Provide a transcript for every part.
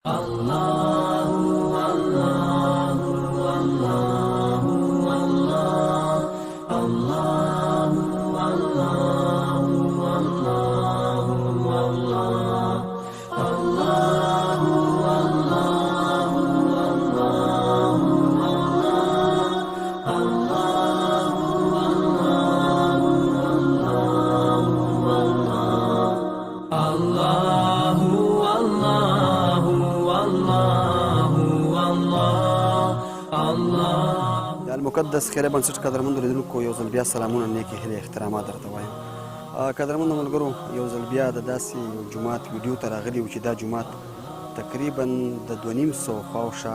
د المقدس خیریه بنسټ قدرمندو لیدونکو یو ځل بیا سلامونه، نیکې هیلې، احترامات درته وایم. قدرمندو ملګرو، یو ځل بیا د داسې یو جومات ویډیو ته راغلي وو چې دا جومات تقریبا د 2500 خواوشا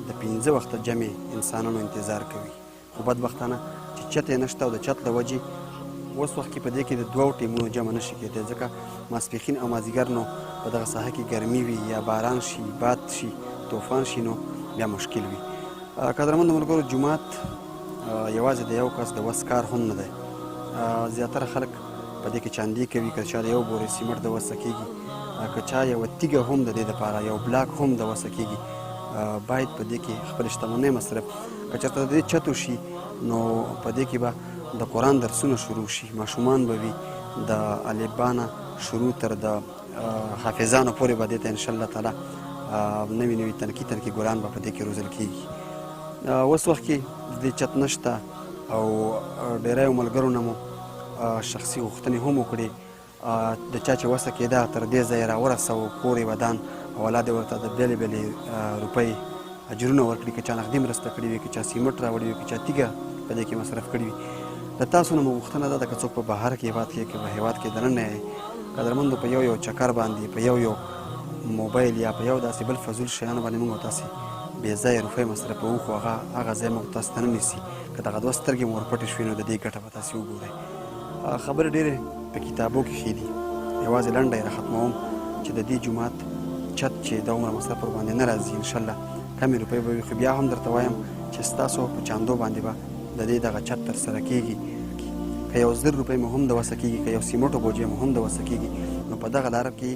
د 15 وخته جمع انسانانو انتظار کوي، خو بدبختانه چې چت یې نشته او د چت له وجې اوس وخت کې په دې کې د دوو ټیمونو جمع نشي کېدی، ځکه ماسپښین او مازدیګر نو په دغه ساحه کې ګرمي وي یا باران شي، باد شي، طوفان شي، نو بیا مشکل وي. قدرمندو ملګرو، جومات یوازې د یو کس د وس کار هم نه دی. زیاتره خلک په دې کې چاندي کوي، که چا د یو بورې سیمټ د وسه کېږي، که چا یوه تیږه هم د دې دپاره، یو بلاک هم د وسه کېږي. باید په دې کې خپلې شتمنۍ مصرف، که چېرته د دې چت وشي نو په دې کې به د قرآن درسونه شروع شي، ماشومان به وي د الفبا نه شروع تر د حافظانو پورې به دې ته انشاءالله تعالی نوي نوي تنکي ګلان به په دې کې روزل کېږي. اوس وخت کې د دې چت نشته او ډېریو ملګرو نه مو شخصي غوښتنې هم وکړې، د چا چې وسه کېده تر دې ځایه راورسوو، کور یې ودان او الله دې ورته د بېلې بېلې روپۍ اجرونه ورکړي، که چا نغدي مرسته کړې وي، که چا سیمټ راوړي وي، که چا تیږه په دې کې مصرف کړي وي. د تاسو نه مو غوښتنه ده که څوک په بهر کې هېواد کې که په هېواد کې دننه یې قدرمندو په یو چکر باندې په یو موبایل یا په یو داسې بل فضول شیانو باندې موږ تاسې بې ځایه روپۍ مصرفوو، خو هغه ځای موږ تاسو ته نه نیسي. که دغه دوه سترګې مو ورپټې شوې نو د دې ګټه به تاسې وګورئ. خبرې ډېرې په کتابو کې ښې دي، یوازې لنډه یې راختموم چې د دې جومات چت چې دومره مصرف ورباندې نه راځي، انشاءالله کمې روپۍ به وي، خو بیا هم درته وایم چې ستاسو په چاندو باندې به د دې دغه چت ترسره کېږي. که 1000 روپۍ مو هم د وسه کېږي، که یو سیمټو بوجۍ مو هم د وسه کېږي، نو په دغه لاره کې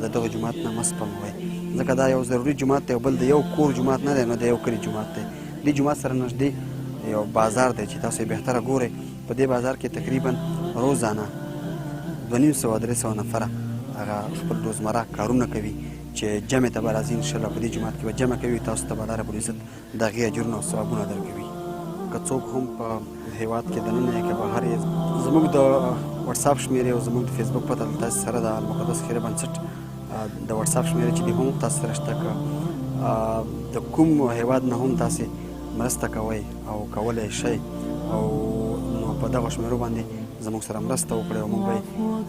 د دغه جومات نه مه سپموئ، ځکه دا یو ضروري جومات دی او بل د یو کور جومات نه دی، نو د یو کلي جومات دی. دې جومات سره نږدې یو بازار دی چې تاسو یې بهتره ګورئ. په دې بازار کې تقریبا روزانه 2500-300 نفره هغه خپل روزمره کارونه کوي چې جمع ته به راځي، انشاءالله په دې جومات کې به جمع کوي، تاسو ته به الله ربالعزت د هغې اجرونه او ثوابونه درکوي. که څوک هم په هېواد کې دننه یې که بهر یې، زموږ د وټساپ شمېرې او زموږ د فیسبوک پته تاسې سره د المقدس خیریه بنسټ د وټساپ شمېرې چې دي هم تاسو سره شته، که د کوم هېواد نه هم تاسې مرسته کوئ او کولی شئ او نو په دغه شمېرو باندې زموږ سره مرسته وکړئ او موږ به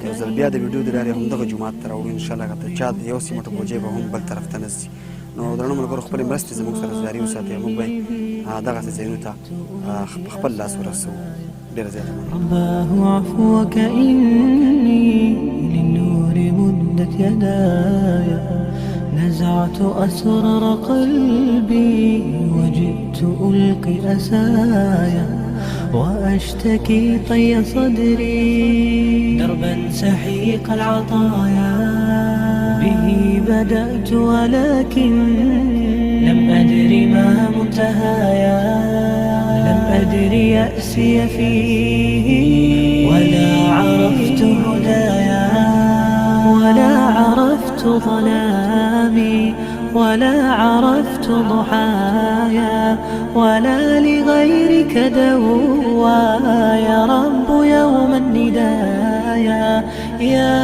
یو ځل بیا د ویډیو د لارې همدغه جومات ته راوړو، انشاءالله که د چا د یو سیمټو بوجۍ به هم بل طرف ته نه ځي. نو درنو ملګرو، خپلې مرستې زموږ سره جاري وساتئ او موږ به دغسې ځایونو ته په خپل لاس ورسوو. ډېره زیاته مننه. رباه عفوك إني للنور مدت يداي، نزعت أسرار قلبي وجئت ألقي أسايا، وأشتكي طي صدري دربا سحيق العطايا، به بدأت ولكن لم أدر ما منتهايا، لم أدر يأسي فيه ولا عرفت هدايا، ولا عرفت ظلامي ولا عرفت ضحايا، ولا لغيرك دوايا، رب يوم الندايا. يا